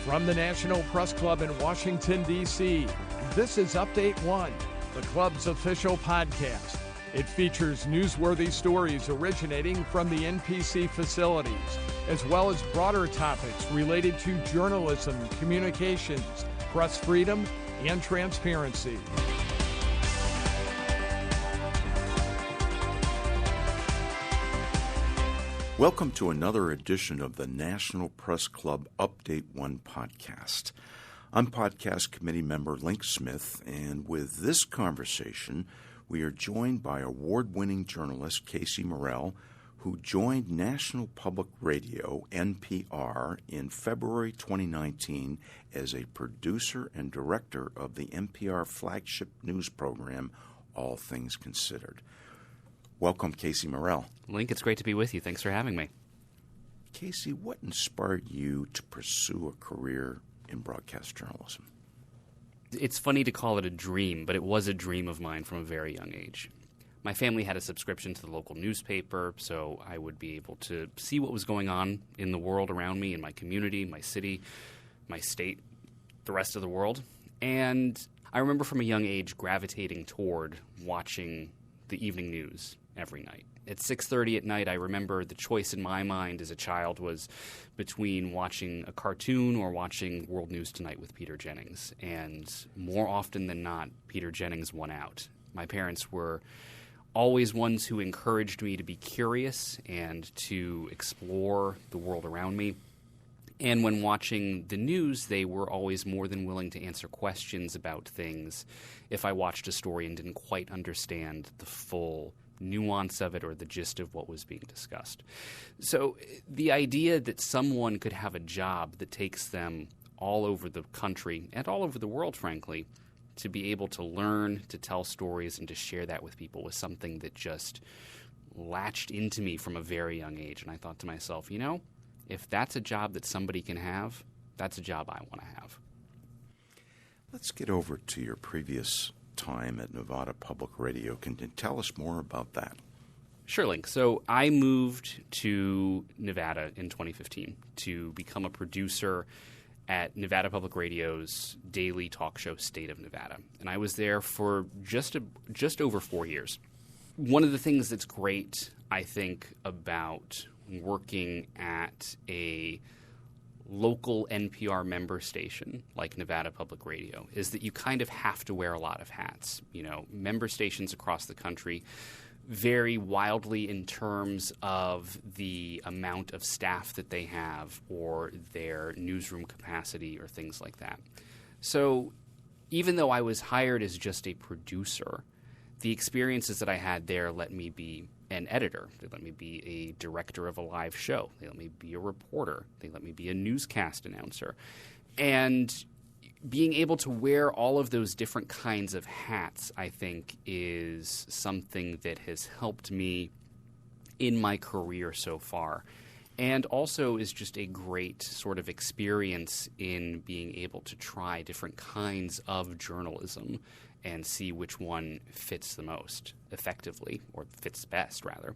From the National Press Club in Washington, D.C., this is Update One, the club's official podcast. It features newsworthy stories originating from the NPC facilities, as well as broader topics related to journalism, communications, press freedom, and transparency. Welcome to another edition of the National Press Club Update One podcast. I'm podcast committee member Link Smith, and with this conversation, we are joined by award-winning journalist Casey Morell, who joined National Public Radio, NPR, in February 2019 as a producer and director of the NPR flagship news program, All Things Considered. Welcome, Casey Morell. Link, it's great to be with you. Thanks for having me. Casey, what inspired you to pursue a career in broadcast journalism? It's funny to call it a dream, but it was a dream of mine from a very young age. My family had a subscription to the local newspaper, so I would be able to see what was going on in the world around me, in my community, my city, my state, the rest of the world. And I remember from a young age gravitating toward watching the evening news every night. At 6:30 at night, I remember the choice in my mind as a child was between watching a cartoon or watching World News Tonight with Peter Jennings. And more often than not, Peter Jennings won out. My parents were always ones who encouraged me to be curious and to explore the world around me. And when watching the news, they were always more than willing to answer questions about things if I watched a story and didn't quite understand the full nuance of it or the gist of what was being discussed. So the idea that someone could have a job that takes them all over the country and all over the world, frankly, to be able to learn, to tell stories, and to share that with people was something that just latched into me from a very young age. And I thought to myself, you know, if that's a job that somebody can have, that's a job I want to have. Let's get over to your previous time at Nevada Public Radio. Can you tell us more about that? Sure, Link. So I moved to Nevada in 2015 to become a producer at Nevada Public Radio's daily talk show, State of Nevada. And I was there for just over 4 years. One of the things that's great, I think, about working at a local NPR member station like Nevada Public Radio is that you kind of have to wear a lot of hats. You know, member stations across the country vary wildly in terms of the amount of staff that they have or their newsroom capacity or things like that. So even though I was hired as just a producer, the experiences that I had there let me be an editor. They let me be a director of a live show. They let me be a reporter. They let me be a newscast announcer. And being able to wear all of those different kinds of hats, I think, is something that has helped me in my career so far. And also is just a great sort of experience in being able to try different kinds of journalism and see which one fits the most effectively, or fits best, rather.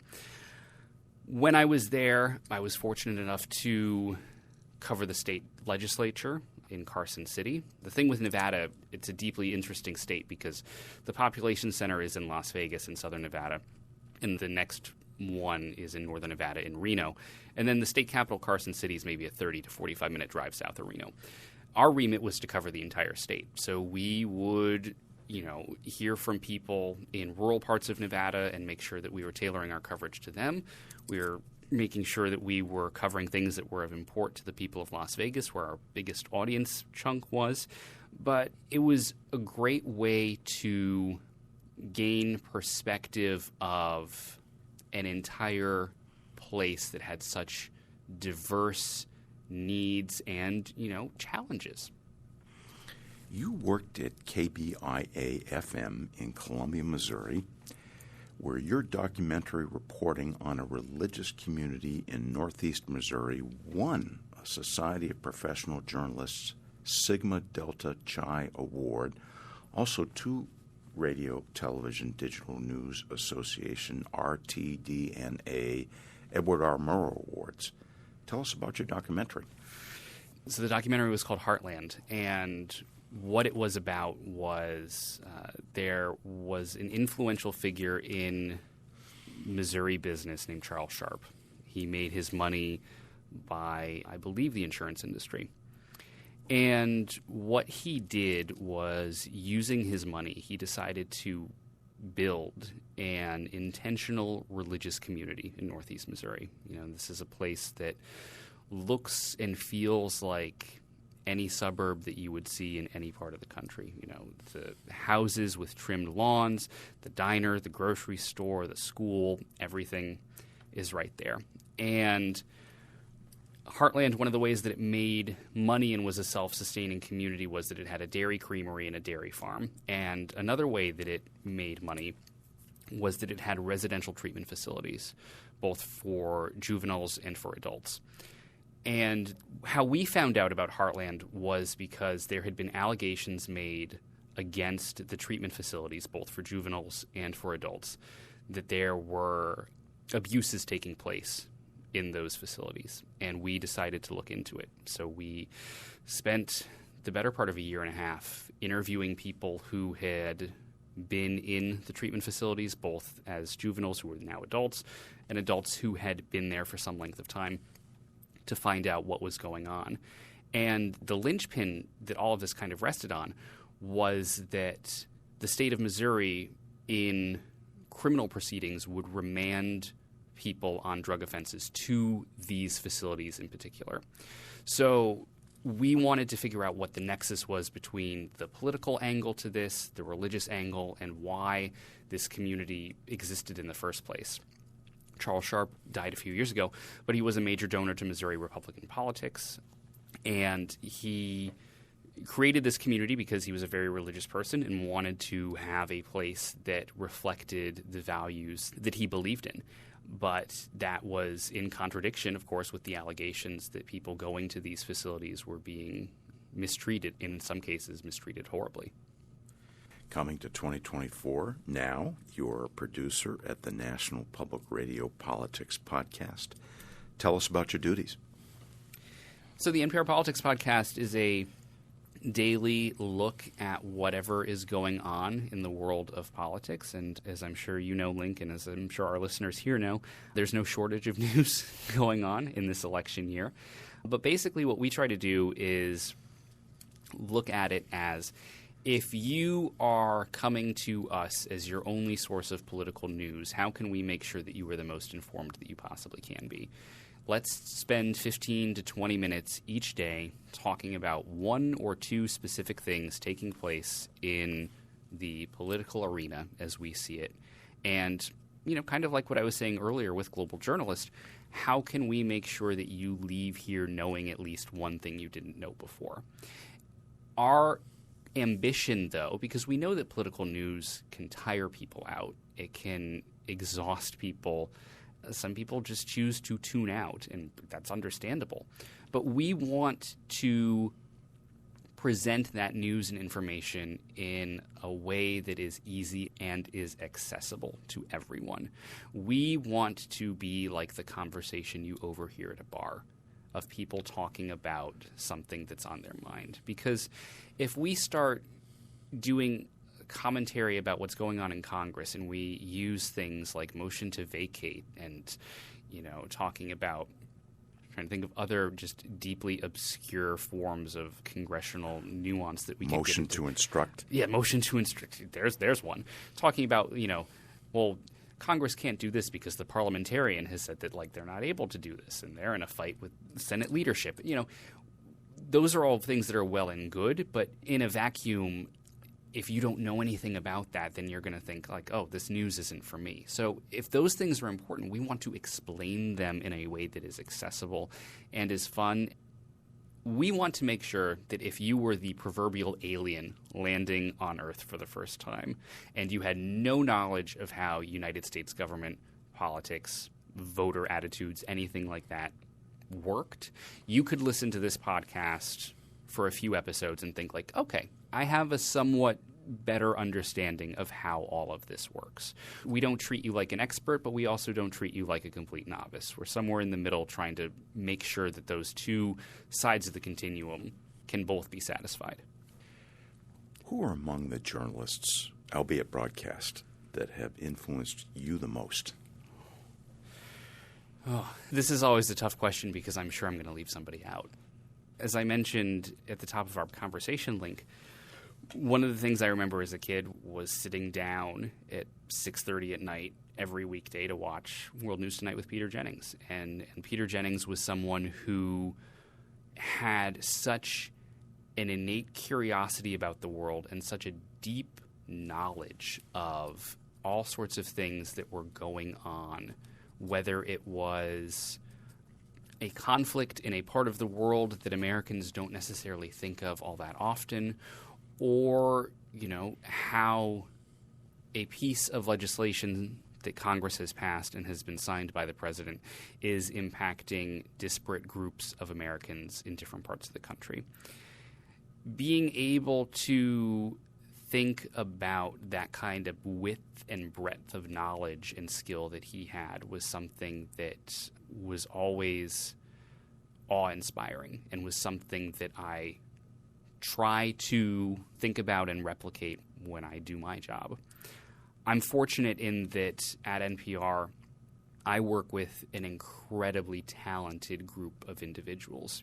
When I was there, I was fortunate enough to cover the state legislature in Carson City. The thing with Nevada, it's a deeply interesting state because the population center is in Las Vegas in southern Nevada, and the next one is in northern Nevada in Reno. And then the state capital, Carson City, is maybe a 30 to 45-minute drive south of Reno. Our remit was to cover the entire state. So we would hear from people in rural parts of Nevada and make sure that we were tailoring our coverage to them. We were making sure that we were covering things that were of import to the people of Las Vegas, where our biggest audience chunk was. But it was a great way to gain perspective of an entire place that had such diverse needs and, challenges. You worked at KBIA-FM in Columbia, Missouri, where your documentary reporting on a religious community in northeast Missouri won a Society of Professional Journalists Sigma Delta Chi Award, also two Radio, Television, Digital News Association, RTDNA, Edward R. Murrow Awards. Tell us about your documentary. So the documentary was called Heartland, and what it was about was there was an influential figure in Missouri business named Charles Sharp. He made his money by, I believe, the insurance industry. And what he did was, using his money, he decided to build an intentional religious community in Northeast Missouri. This is a place that looks and feels like any suburb that you would see in any part of the country. The houses with trimmed lawns, the diner, the grocery store, the school, everything is right there. And Heartland, one of the ways that it made money and was a self-sustaining community was that it had a dairy creamery and a dairy farm. And another way that it made money was that it had residential treatment facilities, both for juveniles and for adults. And how we found out about Heartland was because there had been allegations made against the treatment facilities, both for juveniles and for adults, that there were abuses taking place in those facilities. And we decided to look into it. So we spent the better part of a year and a half interviewing people who had been in the treatment facilities, both as juveniles who were now adults and adults who had been there for some length of time, to find out what was going on. And the linchpin that all of this kind of rested on was that the state of Missouri in criminal proceedings would remand people on drug offenses to these facilities in particular. So we wanted to figure out what the nexus was between the political angle to this, the religious angle, and why this community existed in the first place. Charles Sharp died a few years ago, but he was a major donor to Missouri Republican politics, and he created this community because he was a very religious person and wanted to have a place that reflected the values that he believed in. But that was in contradiction, of course, with the allegations that people going to these facilities were being mistreated, and in some cases mistreated horribly. Coming to 2024, now you're a producer at the National Public Radio Politics Podcast. Tell us about your duties. So the NPR Politics Podcast is a daily look at whatever is going on in the world of politics. And as I'm sure you know, Link, and as I'm sure our listeners here know, there's no shortage of news going on in this election year. But basically what we try to do is look at it as, if you are coming to us as your only source of political news, how can we make sure that you are the most informed that you possibly can be? Let's spend 15 to 20 minutes each day talking about one or two specific things taking place in the political arena as we see it. And, kind of like what I was saying earlier with Global Journalist, how can we make sure that you leave here knowing at least one thing you didn't know before? Our ambition, though, because we know that political news can tire people out, it can exhaust people. Some people just choose to tune out, and that's understandable. But we want to present that news and information in a way that is easy and is accessible to everyone. We want to be like the conversation you overhear at a bar of people talking about something that's on their mind. Because if we start doing commentary about what's going on in Congress and we use things like motion to vacate and, talking about, trying to think of other just deeply obscure forms of congressional nuance that we can motion to instruct. Yeah, motion to instruct. There's one. Talking about, Congress can't do this because the parliamentarian has said that, they're not able to do this, and they're in a fight with Senate leadership. Those are all things that are well and good, but in a vacuum, if you don't know anything about that, then you're going to think oh, this news isn't for me. So if those things are important, we want to explain them in a way that is accessible and is fun. We want to make sure that if you were the proverbial alien landing on Earth for the first time and you had no knowledge of how United States government, politics, voter attitudes, anything like that worked, you could listen to this podcast for a few episodes and think okay, I have a somewhat better understanding of how all of this works. We don't treat you like an expert, but we also don't treat you like a complete novice. We're somewhere in the middle trying to make sure that those two sides of the continuum can both be satisfied. Who are among the journalists, albeit broadcast, that have influenced you the most? Oh, this is always a tough question because I'm sure I'm going to leave somebody out. As I mentioned at the top of our conversation link, one of the things I remember as a kid was sitting down at 6:30 at night every weekday to watch World News Tonight with Peter Jennings. And Peter Jennings was someone who had such an innate curiosity about the world and such a deep knowledge of all sorts of things that were going on, whether it was a conflict in a part of the world that Americans don't necessarily think of all that often, or, how a piece of legislation that Congress has passed and has been signed by the president is impacting disparate groups of Americans in different parts of the country. Being able to think about that kind of width and breadth of knowledge and skill that he had was something that was always awe-inspiring and was something that I try to think about and replicate when I do my job. I'm fortunate in that at NPR, I work with an incredibly talented group of individuals.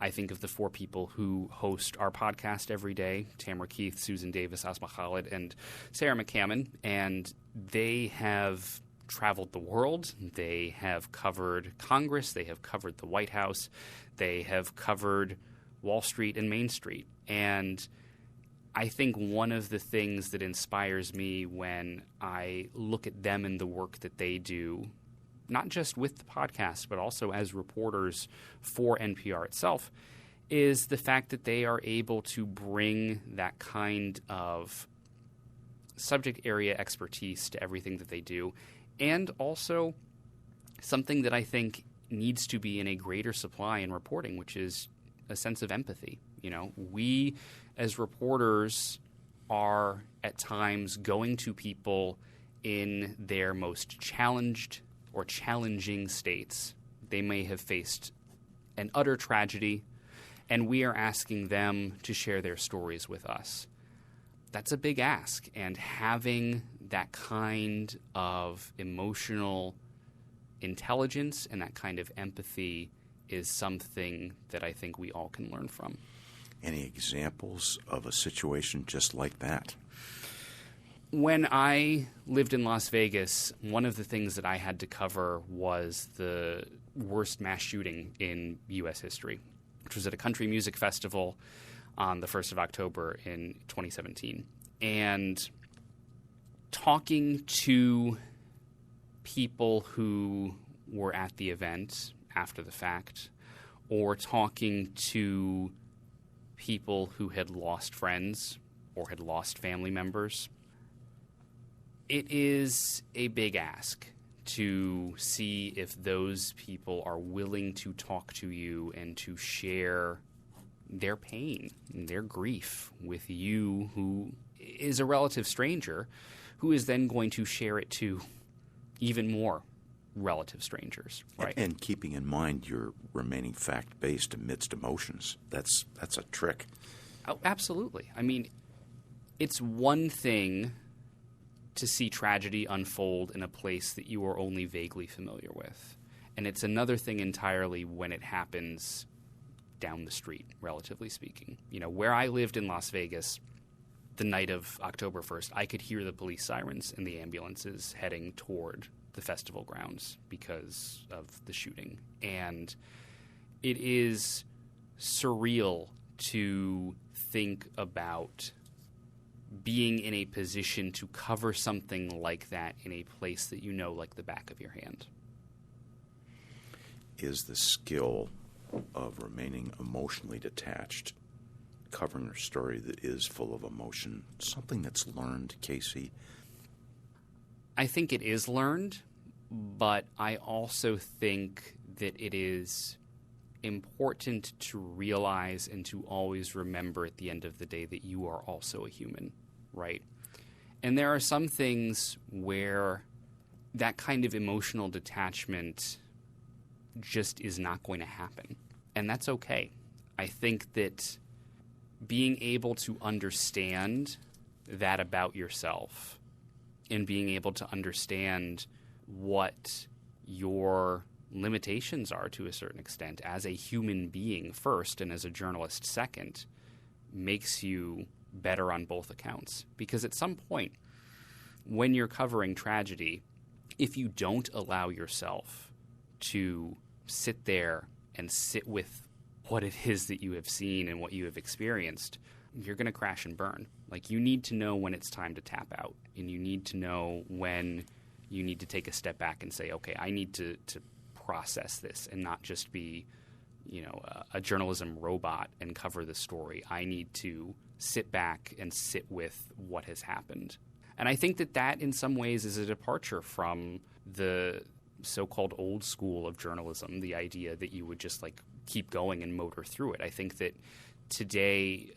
I think of the four people who host our podcast every day, Tamara Keith, Susan Davis, Asma Khalid, and Sarah McCammon, and they have traveled the world. They have covered Congress. They have covered the White House. They have covered Wall Street and Main Street. And I think one of the things that inspires me when I look at them and the work that they do, not just with the podcast, but also as reporters for NPR itself, is the fact that they are able to bring that kind of subject area expertise to everything that they do, and also something that I think needs to be in a greater supply in reporting, which is a sense of empathy. We as reporters are at times going to people in their most challenged or challenging states. They may have faced an utter tragedy, and we are asking them to share their stories with us. That's a big ask, and having that kind of emotional intelligence and that kind of empathy is something that I think we all can learn from. Any examples of a situation just like that? When I lived in Las Vegas, one of the things that I had to cover was the worst mass shooting in U.S. history, which was at a country music festival on the 1st of October in 2017. And talking to people who were at the event after the fact, or talking to people who had lost friends or had lost family members, it is a big ask to see if those people are willing to talk to you and to share their pain and their grief with you, who is a relative stranger, who is then going to share it to even more relative strangers, right? And keeping in mind you're remaining fact-based amidst emotions. That's a trick. Oh, absolutely. I mean, it's one thing to see tragedy unfold in a place that you are only vaguely familiar with. And it's another thing entirely when it happens down the street, relatively speaking. Where I lived in Las Vegas, the night of October 1st, I could hear the police sirens and the ambulances heading toward the festival grounds because of the shooting. And it is surreal to think about being in a position to cover something like that in a place that you know like the back of your hand. Is the skill of remaining emotionally detached, covering a story that is full of emotion, something that's learned, Casey? I think it is learned, but I also think that it is important to realize and to always remember at the end of the day that you are also a human. right? And there are some things where that kind of emotional detachment just is not going to happen. And that's okay. I think that being able to understand that about yourself and being able to understand what your limitations are to a certain extent as a human being first and as a journalist second makes you better on both accounts. Because at some point, when you're covering tragedy, if you don't allow yourself to sit there and sit with what it is that you have seen and what you have experienced, you're going to crash and burn. Like, you need to know when it's time to tap out, and you need to know when you need to take a step back and say, okay, I need to process this and not just be, a journalism robot and cover the story. I need to sit back and sit with what has happened. And I think that in some ways is a departure from the so-called old school of journalism, the idea that you would just keep going and motor through it. I think that today,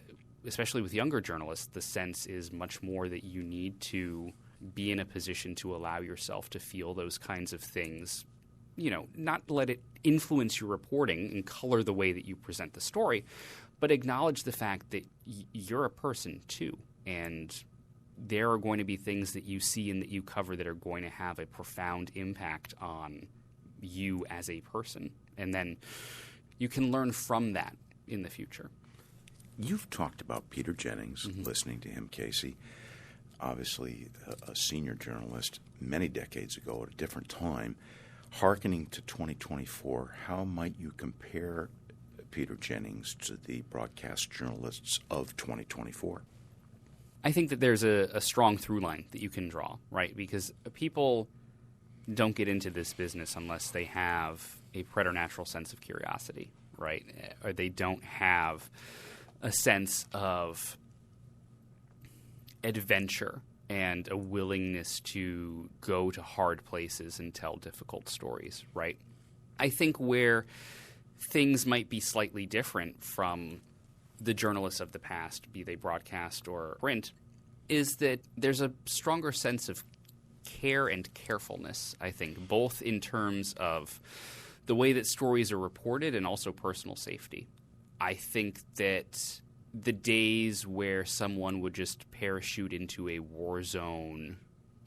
especially with younger journalists, the sense is much more that you need to be in a position to allow yourself to feel those kinds of things, not let it influence your reporting and color the way that you present the story, but acknowledge the fact that you're a person too, and there are going to be things that you see and that you cover that are going to have a profound impact on you as a person. And then you can learn from that in the future. You've talked about Peter Jennings, listening to him, Casey, obviously a senior journalist many decades ago at a different time. Hearkening to 2024, how might you compare Peter Jennings to the broadcast journalists of 2024? I think that there's a strong through line that you can draw, right? Because people don't get into this business unless they have a preternatural sense of curiosity, right? Or they don't have a sense of adventure and a willingness to go to hard places and tell difficult stories, right? I think where things might be slightly different from the journalists of the past, be they broadcast or print, is that there's a stronger sense of care and carefulness, I think, both in terms of the way that stories are reported and also personal safety. I think that the days where someone would just parachute into a war zone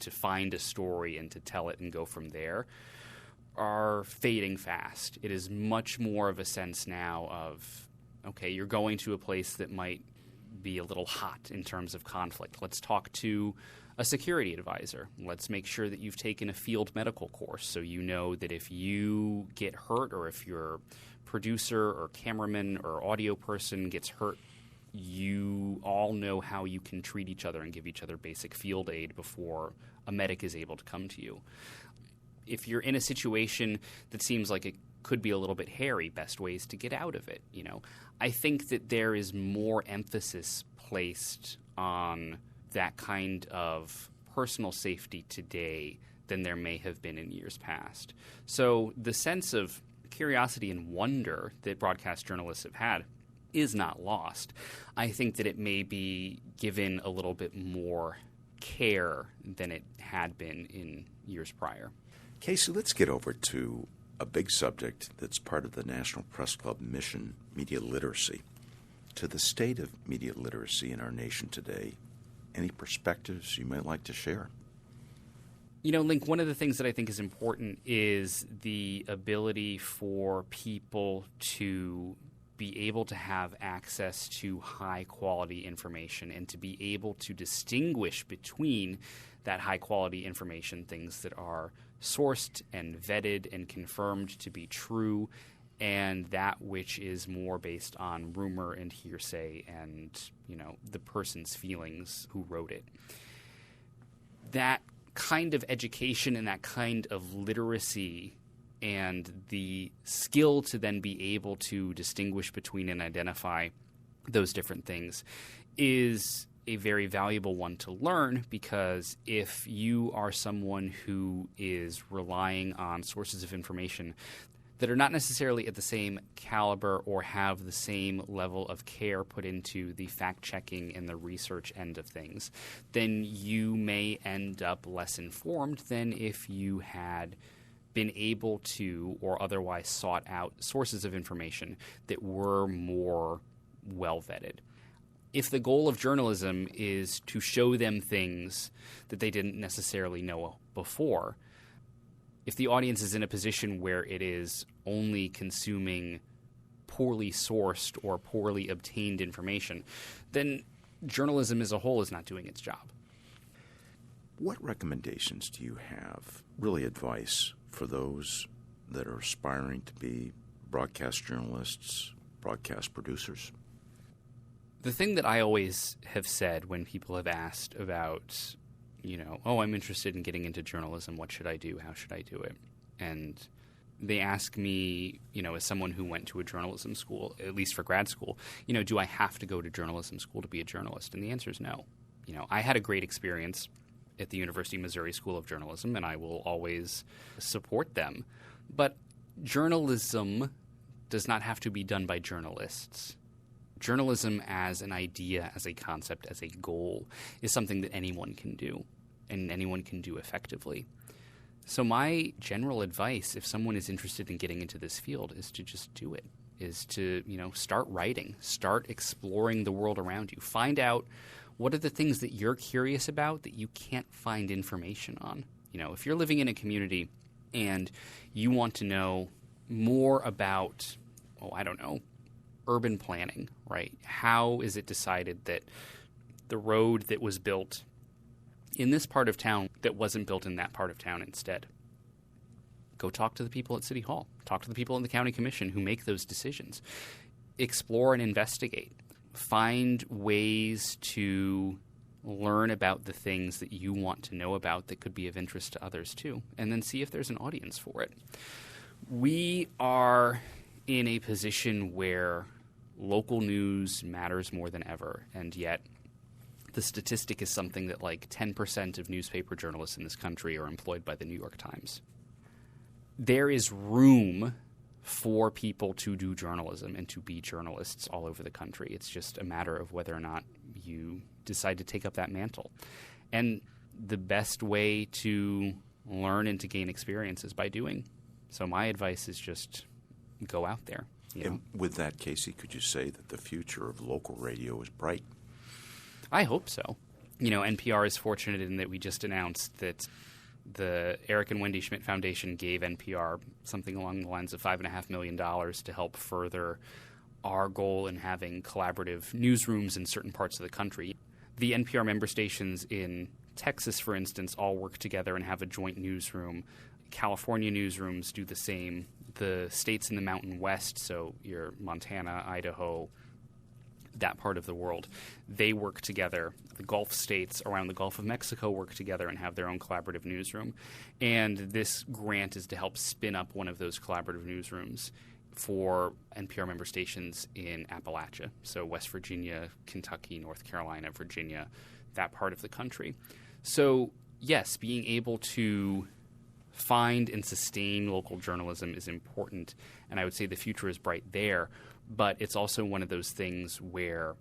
to find a story and to tell it and go from there are fading fast. It is much more of a sense now of, okay, you're going to a place that might be a little hot in terms of conflict. Let's talk to a security advisor. Let's make sure that you've taken a field medical course so you know that if you get hurt or if your producer or cameraman or audio person gets hurt, you all know how you can treat each other and give each other basic field aid before a medic is able to come to you. If you're in a situation that seems like it could be a little bit hairy, best ways to get out of it, I think that there is more emphasis placed on that kind of personal safety today than there may have been in years past. So the sense of curiosity and wonder that broadcast journalists have had is not lost. I think that it may be given a little bit more care than it had been in years prior. Casey, let's get over to a big subject that's part of the National Press Club mission, media literacy. To the state of media literacy in our nation today, any perspectives you might like to share? Link, one of the things that I think is important is the ability for people to be able to have access to high-quality information and to be able to distinguish between that high-quality information, things that are sourced and vetted and confirmed to be true, and that which is more based on rumor and hearsay and, the person's feelings who wrote it. That kind of education and that kind of literacy and the skill to then be able to distinguish between and identify those different things is a very valuable one to learn, because if you are someone who is relying on sources of information that are not necessarily at the same caliber or have the same level of care put into the fact-checking and the research end of things, then you may end up less informed than if you had been able to or otherwise sought out sources of information that were more well-vetted. If the goal of journalism is to show them things that they didn't necessarily know before, if the audience is in a position where it is only consuming poorly sourced or poorly obtained information, then journalism as a whole is not doing its job. What recommendations do you have, really advice, for those that are aspiring to be broadcast journalists, broadcast producers? The thing that I always have said when people have asked about, I'm interested in getting into journalism, what should I do? How should I do it? And they ask me, as someone who went to a journalism school, at least for grad school, do I have to go to journalism school to be a journalist? And the answer is no. I had a great experience at the University of Missouri School of Journalism, and I will always support them. But journalism does not have to be done by journalists. Journalism as an idea, as a concept, as a goal is something that anyone can do, and anyone can do effectively. So my general advice, if someone is interested in getting into this field, is to just do it, is to, start writing, start exploring the world around you. Find out what are the things that you're curious about that you can't find information on. If you're living in a community and you want to know more about, urban planning, right? How is it decided that the road that was built in this part of town that wasn't built in that part of town instead? Go talk to the people at City Hall. Talk to the people in the county commission who make those decisions. Explore and investigate. Find ways to learn about the things that you want to know about that could be of interest to others too, and then see if there's an audience for it. We are in a position where local news matters more than ever, and yet the statistic is something that 10% of newspaper journalists in this country are employed by the New York Times. There is room for people to do journalism and to be journalists all over the country. It's just a matter of whether or not you decide to take up that mantle. And the best way to learn and to gain experience is by doing. So my advice is just go out there. And with that, Casey, could you say that the future of local radio is bright? I hope so. NPR is fortunate in that we just announced that the Eric and Wendy Schmidt Foundation gave NPR something along the lines of $5.5 million to help further our goal in having collaborative newsrooms in certain parts of the country. The NPR member stations in Texas, for instance, all work together and have a joint newsroom. California newsrooms do the same. The states in the Mountain West, so your Montana, Idaho, that part of the world, they work together. The Gulf states around the Gulf of Mexico work together and have their own collaborative newsroom. And this grant is to help spin up one of those collaborative newsrooms for NPR member stations in Appalachia, so West Virginia, Kentucky, North Carolina, Virginia, that part of the country. So, yes, being able to find and sustain local journalism is important, and I would say the future is bright there. But it's also one of those things where,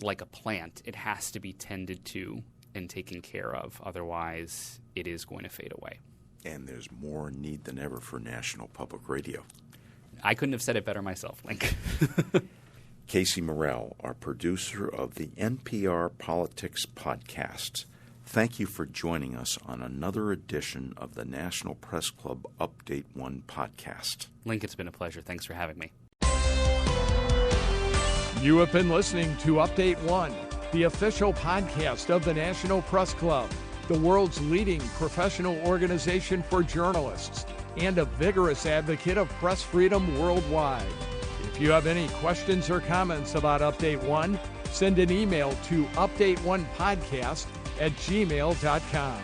like a plant, it has to be tended to and taken care of. Otherwise, it is going to fade away. And there's more need than ever for national public radio. I couldn't have said it better myself, Link. Casey Morell, our producer of the NPR Politics Podcast. Thank you for joining us on another edition of the National Press Club Update 1 podcast. Link, it's been a pleasure. Thanks for having me. You have been listening to Update 1, the official podcast of the National Press Club, the world's leading professional organization for journalists and a vigorous advocate of press freedom worldwide. If you have any questions or comments about Update 1, send an email to update1podcast@gmail.com.